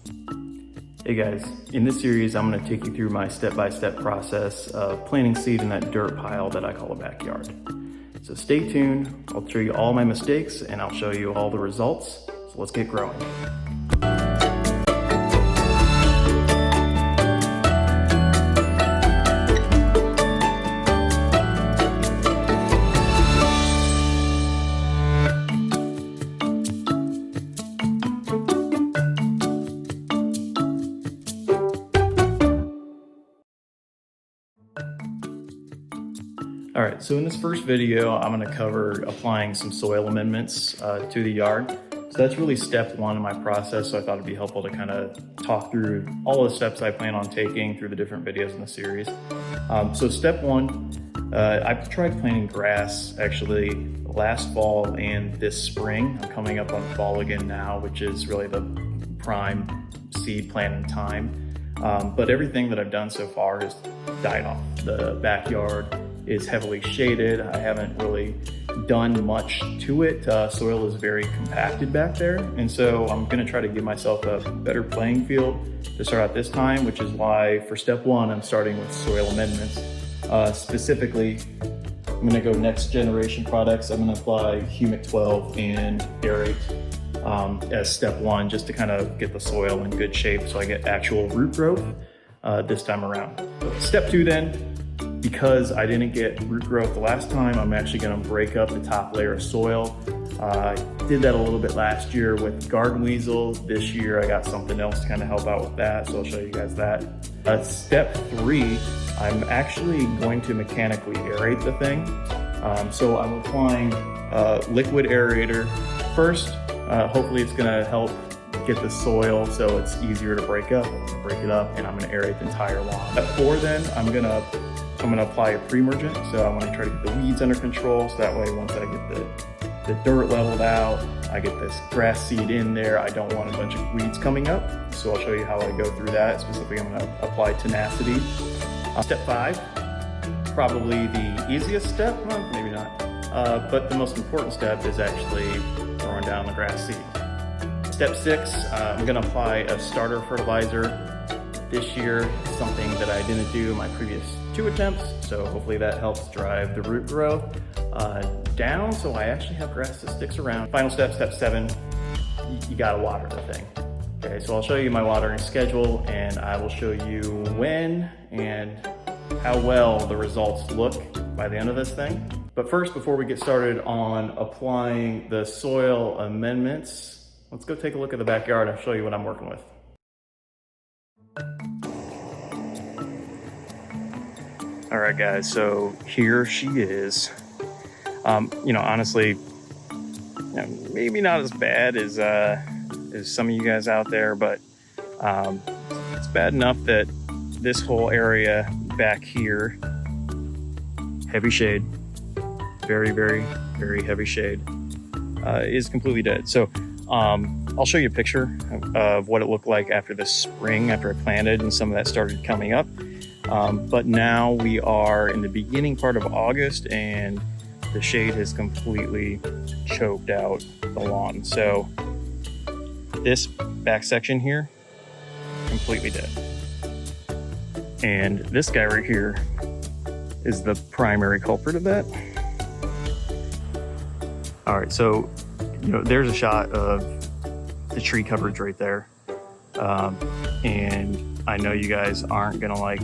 Hey guys, in this series I'm going to take you through my step-by-step process of planting seed in that dirt pile that I call a backyard. So stay tuned, I'll show you all my mistakes and I'll show you all the results, so let's get growing. All right, so in this first video, I'm gonna cover applying some soil amendments to the yard. So that's really step one in my process, so I thought it'd be helpful to kind of talk through all the steps I plan on taking through the different videos in the series. So step one, I've tried planting grass actually last fall and this spring. I'm coming up on fall again now, which is really the prime seed planting time. But everything that I've done so far has died off. The backyard is heavily shaded. I haven't really done much to it. Soil is very compacted back there. And so I'm gonna try to give myself a better playing field to start out this time, which is why for step one, I'm starting with soil amendments. Specifically, I'm gonna go next generation products. I'm gonna apply Humic12 and Air-8 as step one, just to kind of get the soil in good shape so I get actual root growth this time around. Step two then, because I didn't get root growth the last time, I'm actually gonna break up the top layer of soil. I did that a little bit last year with garden weasel. This year I got something else to kind of help out with that, so I'll show you guys that. Step three, I'm actually going to mechanically aerate the thing. So I'm applying liquid aerator first. Hopefully it's gonna help get the soil so it's easier to break up. I'm gonna break it up and I'm gonna aerate the entire lawn. Step four then, I'm gonna apply a pre-emergent. So I want to try to get the weeds under control. So that way, once I get the dirt leveled out, I get this grass seed in there. I don't want a bunch of weeds coming up. So I'll show you how I go through that. Specifically, I'm going to apply tenacity. Step five, probably the easiest step, well, maybe not. But the most important step is actually throwing down the grass seed. Step six, I'm going to apply a starter fertilizer. This year, something that I didn't do in my previous 2 attempts, so hopefully that helps drive the root growth down, so I actually have grass that sticks around. Final step, step seven, you gotta water the thing. Okay, so I'll show you my watering schedule and I will show you when and how well the results look by the end of this thing. But first, before we get started on applying the soil amendments, let's go take a look at the backyard and show you what I'm working with. All right, guys, so here she is. Honestly, maybe not as bad as some of you guys out there, but it's bad enough that this whole area back here, heavy shade, very, very, very heavy shade, is completely dead. So I'll show you a picture of what it looked like after the spring, after I planted and some of that started coming up. But now we are in the beginning part of August and the shade has completely choked out the lawn. So this back section here, completely dead. And this guy right here is the primary culprit of that. All right, so, there's a shot of the tree coverage right there. And I know you guys aren't gonna like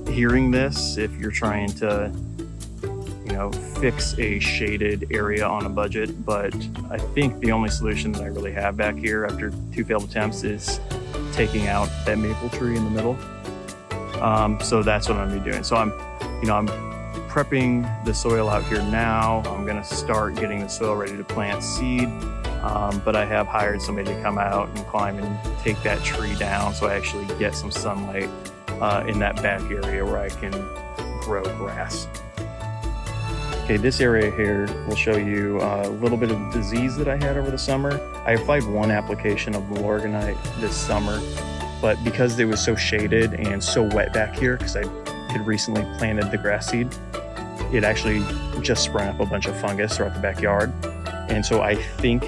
hearing this if you're trying to, fix a shaded area on a budget, but I think the only solution that I really have back here after 2 failed attempts is taking out that maple tree in the middle. So that's what I'm gonna be doing. So I'm prepping the soil out here now. I'm gonna start getting the soil ready to plant seed. But I have hired somebody to come out and climb and take that tree down so I actually get some sunlight in that back area where I can grow grass. Okay, this area here will show you a little bit of disease that I had over the summer. I applied 1 application of Milorganite this summer, but because it was so shaded and so wet back here, because I had recently planted the grass seed, it actually just sprung up a bunch of fungus throughout the backyard. And so I think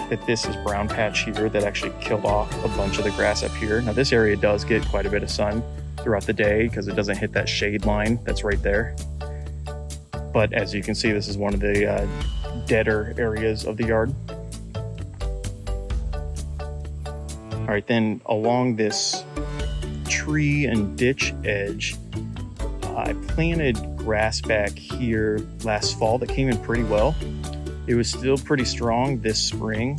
that this is brown patch here that actually killed off a bunch of the grass up here. Now this area does get quite a bit of sun throughout the day because it doesn't hit that shade line that's right there. But as you can see, this is one of the deader areas of the yard. All right, then along this tree and ditch edge, I planted grass back here last fall that came in pretty well. It was still pretty strong this spring,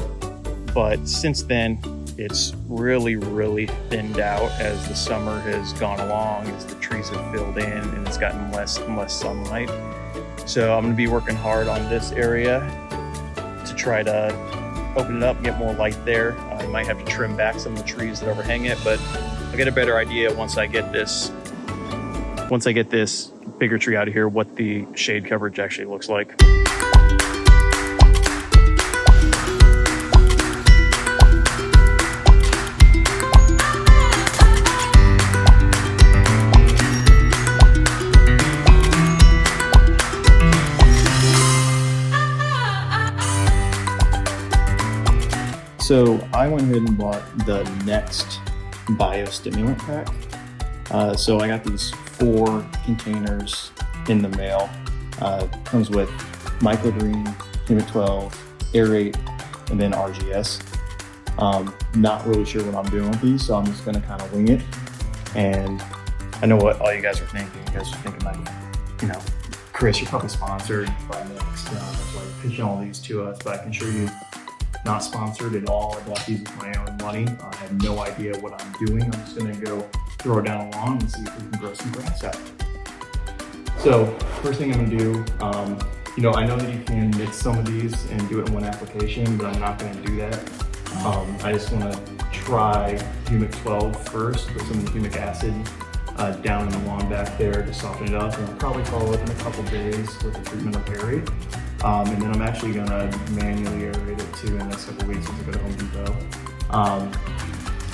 but since then it's really thinned out as the summer has gone along, as the trees have filled in and it's gotten less and less sunlight. So I'm gonna be working hard on this area to try to open it up and get more light there. I might have to trim back some of the trees that overhang it, but I'll get a better idea once I get this bigger tree out of here, what the shade coverage actually looks like. So I went ahead and bought the N-Ext biostimulant pack. So I got these 4 containers in the mail. Comes with microgreen, Humic12, Air-8, and then RGS. Not really sure what I'm doing with these, so I'm just gonna kind of wing it. And I know what all you guys are thinking. You guys are thinking like, you know, Chris, you're probably sponsored by N-Ext. That's why you're pitching all these to us, but I can assure you, not sponsored at all. I bought these with my own money. I have no idea what I'm doing. I'm just gonna go throw it down a lawn and see if we can grow some grass out. So first thing I'm gonna do, you know, I know that you can mix some of these and do it in one application, but I'm not gonna do that. I just wanna try Humic12 first with some of the humic acid down in the lawn back there to soften it up, and I'll probably follow up in a couple days with the treatment of Air-8. And then I'm actually gonna manually aerate it too in the next couple weeks once I go to Home Depot.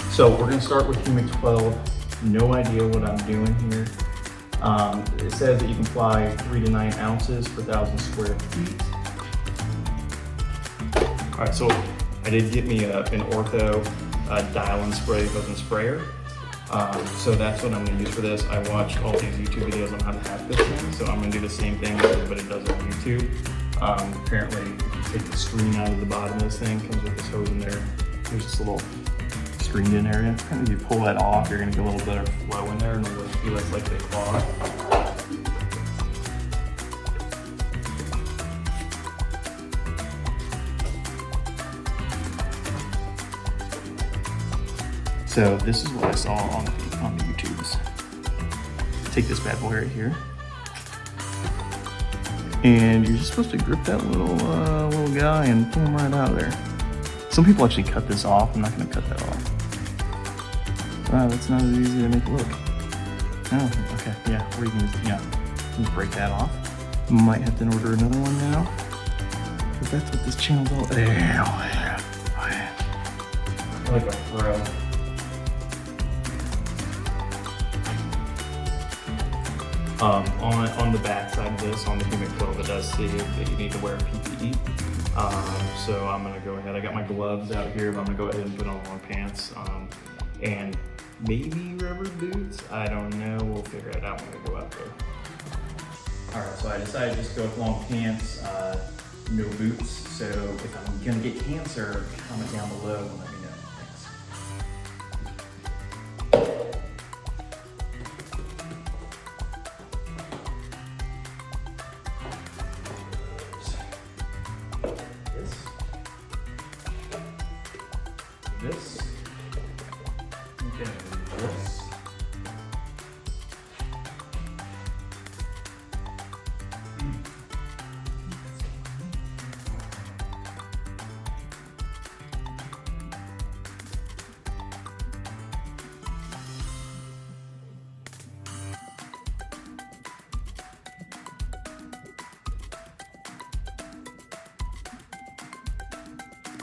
So we're gonna start with Humic12. No idea what I'm doing here. It says that you can apply 3 to 9 ounces per 1,000 square feet. All right, so I did get me an Ortho dial-in spray potent sprayer. So that's what I'm gonna use for this. I watched all these YouTube videos on how to hack this thing, so I'm gonna do the same thing that everybody does on YouTube. Apparently, if you take the screen out of the bottom of this thing, it comes with this hose in there. There's this little screened in area. And if you pull that off, you're gonna get a little better flow in there and it'll feel like they clog. So this is what I saw on the YouTubes. Take this bad boy right here. And you're just supposed to grip that little guy and pull him right out of there. Some people actually cut this off. I'm not gonna cut that off. Wow, that's not as easy to make look. Oh, okay, yeah, or you can just break that off. Might have to order another one now, because that's what this channel's all about. Like a pro. On the back side of this, on the Humic12, it does say that you need to wear PPE. So I'm gonna go ahead, I got my gloves out here, but I'm gonna go ahead and put on long pants and maybe rubber boots. I don't know, we'll figure it out when we go out there. All right, so I decided just to go with long pants, no boots. So if I'm gonna get cancer, comment down below and let me know. Thanks. This, okay, this.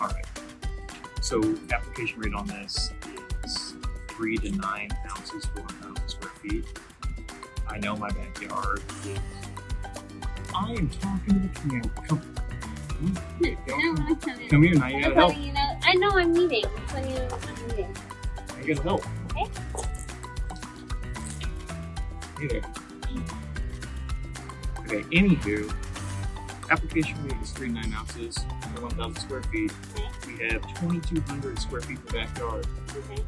All right. So application rate on this is 3 to 9 ounces for 1,000 square feet. I know my backyard is, I am talking to the camera. Hey, I don't want to come here now, you gotta help. You know, I know I'm eating. That's when I'm eating. You gotta help. Okay. Hey there. Okay, anywho, application weight is 39 ounces per 1,000 square feet. Okay. We have 2,200 square feet per backyard. Okay.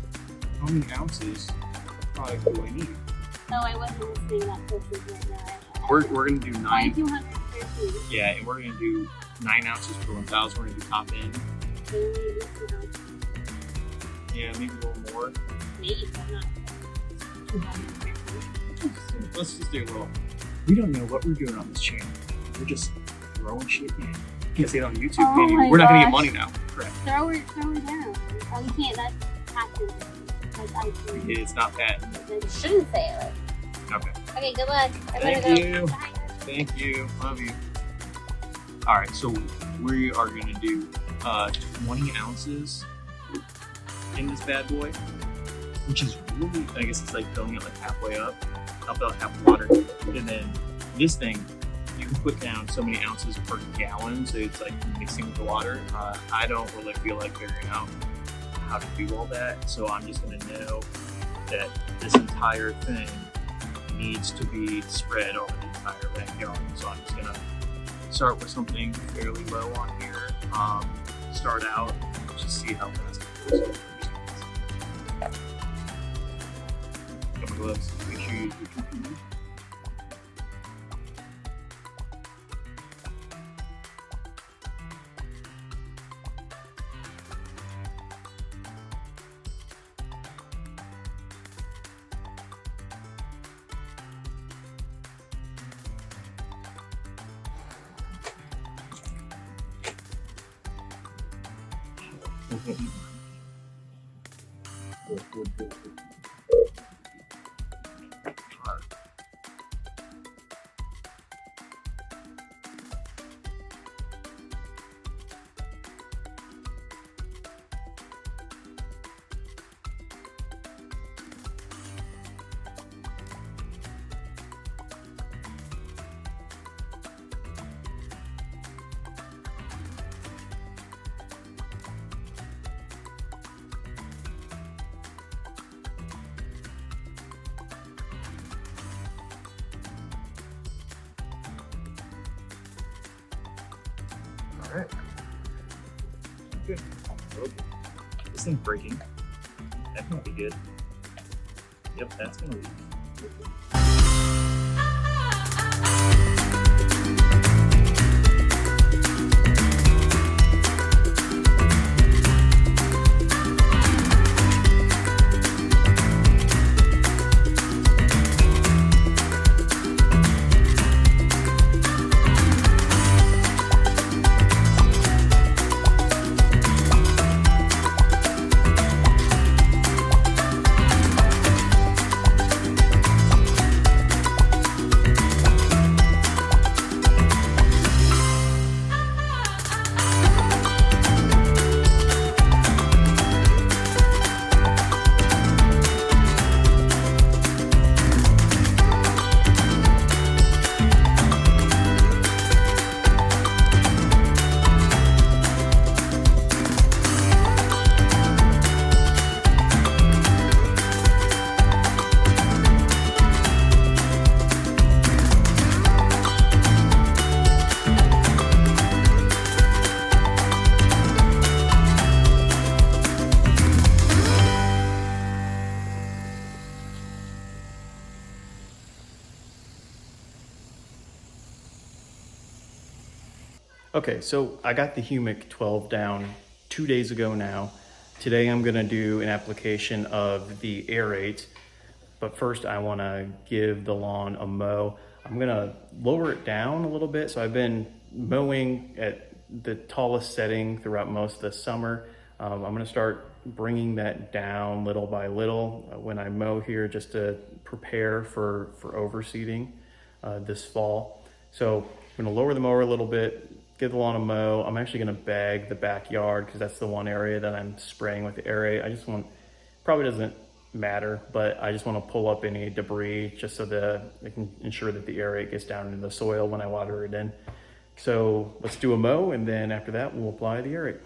How many ounces of product do I need? No, I wasn't listening that closely right now. We're gonna do 9. 200 square feet. Yeah, and we're gonna do 9 ounces per 1,000. We're gonna do top end. Maybe 18 ounces. Yeah, maybe a little more. Maybe, but not 200 square feet. Let's just do a little. We don't know what we're doing on this channel. We're just throwing shit in. You can't see it on YouTube, Oh can you? my We're not gonna get gosh. money now. Correct. Throw it down. Oh, you can't. That's patented. That's IP. It's not patent. You shouldn't say it like. Okay. Okay, good luck. I Thank better go. you. Bye. Thank you. Love you. All right, so we are gonna do 20 ounces in this bad boy, which is really, I guess it's like filling it like halfway up. I'll fill it half with water, and then this thing you can put down so many ounces per gallon, so it's like mixing with the water. I don't really feel like figuring out how to do all that, so I'm just gonna know that this entire thing needs to be spread over the entire backyard. So I'm just gonna start with something fairly low on here. Start out, just see how fast it goes. Got my gloves. Make sure you use your computer. All right. Good. This thing's breaking. That might be good. Yep, that's gonna leak. Okay, so I got the Humic12 down 2 days ago now. Today I'm gonna do an application of the Air-8, but first I wanna give the lawn a mow. I'm gonna lower it down a little bit. So I've been mowing at the tallest setting throughout most of the summer. I'm gonna start bringing that down little by little when I mow here, just to prepare for overseeding this fall. So I'm gonna lower the mower a little bit, give the lawn a mow. I'm actually gonna bag the backyard because that's the one area that I'm spraying with the Air-8. I just want, probably doesn't matter, but I just want to pull up any debris just so that I can ensure that the Air-8 gets down into the soil when I water it in. So let's do a mow, and then after that, we'll apply the Air-8.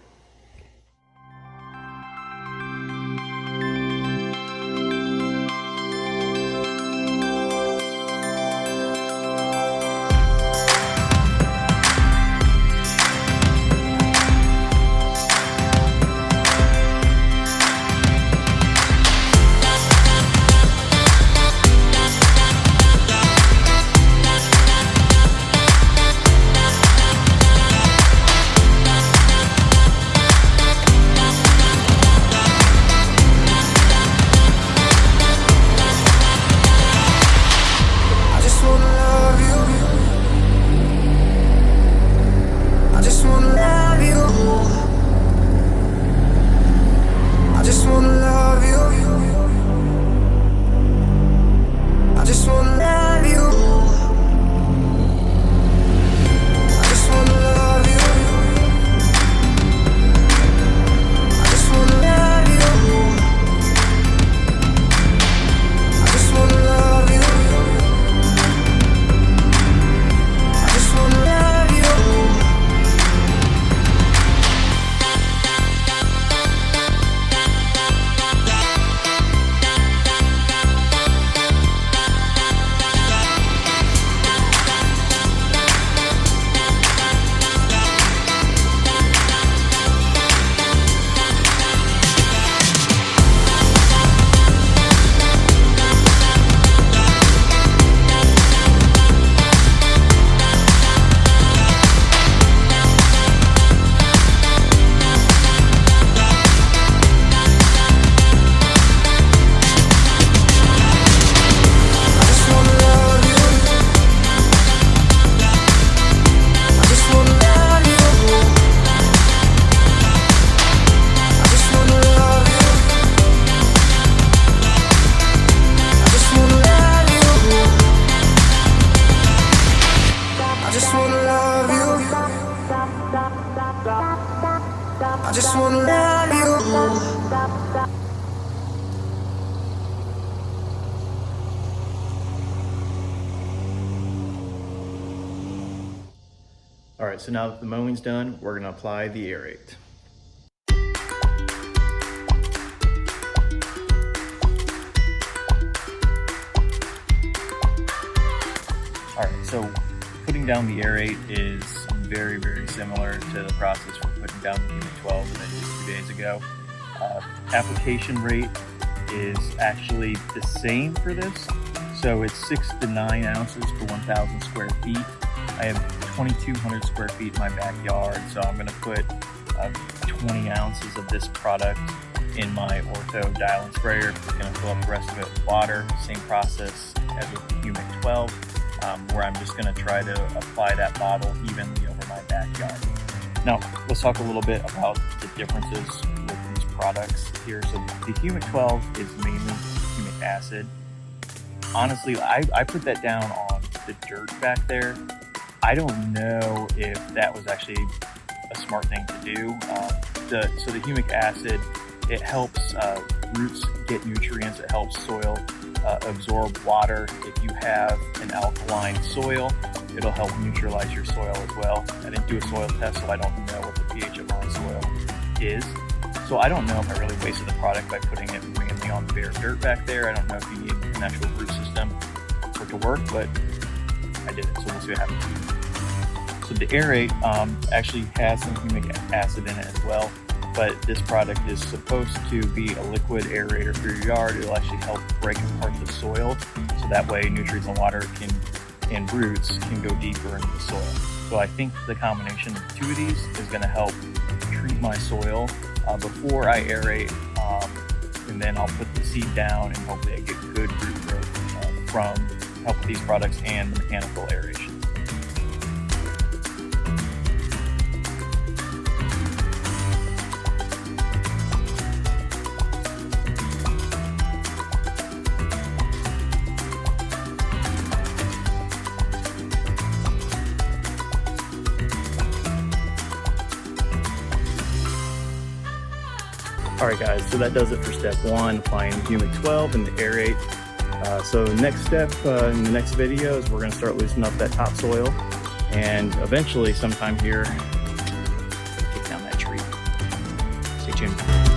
I just wanna love you. All right, so now that the mowing's done, we're gonna apply the Air-8. All right, so putting down the Air-8 is very, very similar to the process for putting down the Humic12 that I did 2 days ago. Application rate is actually the same for this. So it's 6 to 9 ounces per 1,000 square feet. I have 2,200 square feet in my backyard, so I'm gonna put 20 ounces of this product in my Ortho dial-in sprayer. I'm gonna fill up the rest of it with water. Same process as with the Humic12. Where I'm just going to try to apply that bottle evenly over my backyard. Now, let's talk a little bit about the differences with these products here. So the Humic12 is mainly humic acid. Honestly, I put that down on the dirt back there. I don't know if that was actually a smart thing to do. So the humic acid, it helps roots get nutrients. It helps soil absorb water. If you have an alkaline soil, it'll help neutralize your soil as well. I didn't do a soil test, so I don't know what the pH of my soil is. So I don't know if I really wasted the product by putting it mainly on bare dirt back there. I don't know if you need an actual root system for it to work, but I did it, so we'll see what happens. So the Air-8 actually has some humic acid in it as well. But this product is supposed to be a liquid aerator for your yard. It'll actually help break apart the soil, so that way nutrients and water and roots can go deeper into the soil. So I think the combination of the two of these is going to help treat my soil before I aerate, and then I'll put the seed down and hopefully I get good root growth from help with these products and the mechanical aeration. All right, guys, so that does it for step one, applying Humic12 and the Air-8. So next step in the next video is we're gonna start loosening up that topsoil And eventually, sometime here, take down that tree. Stay tuned.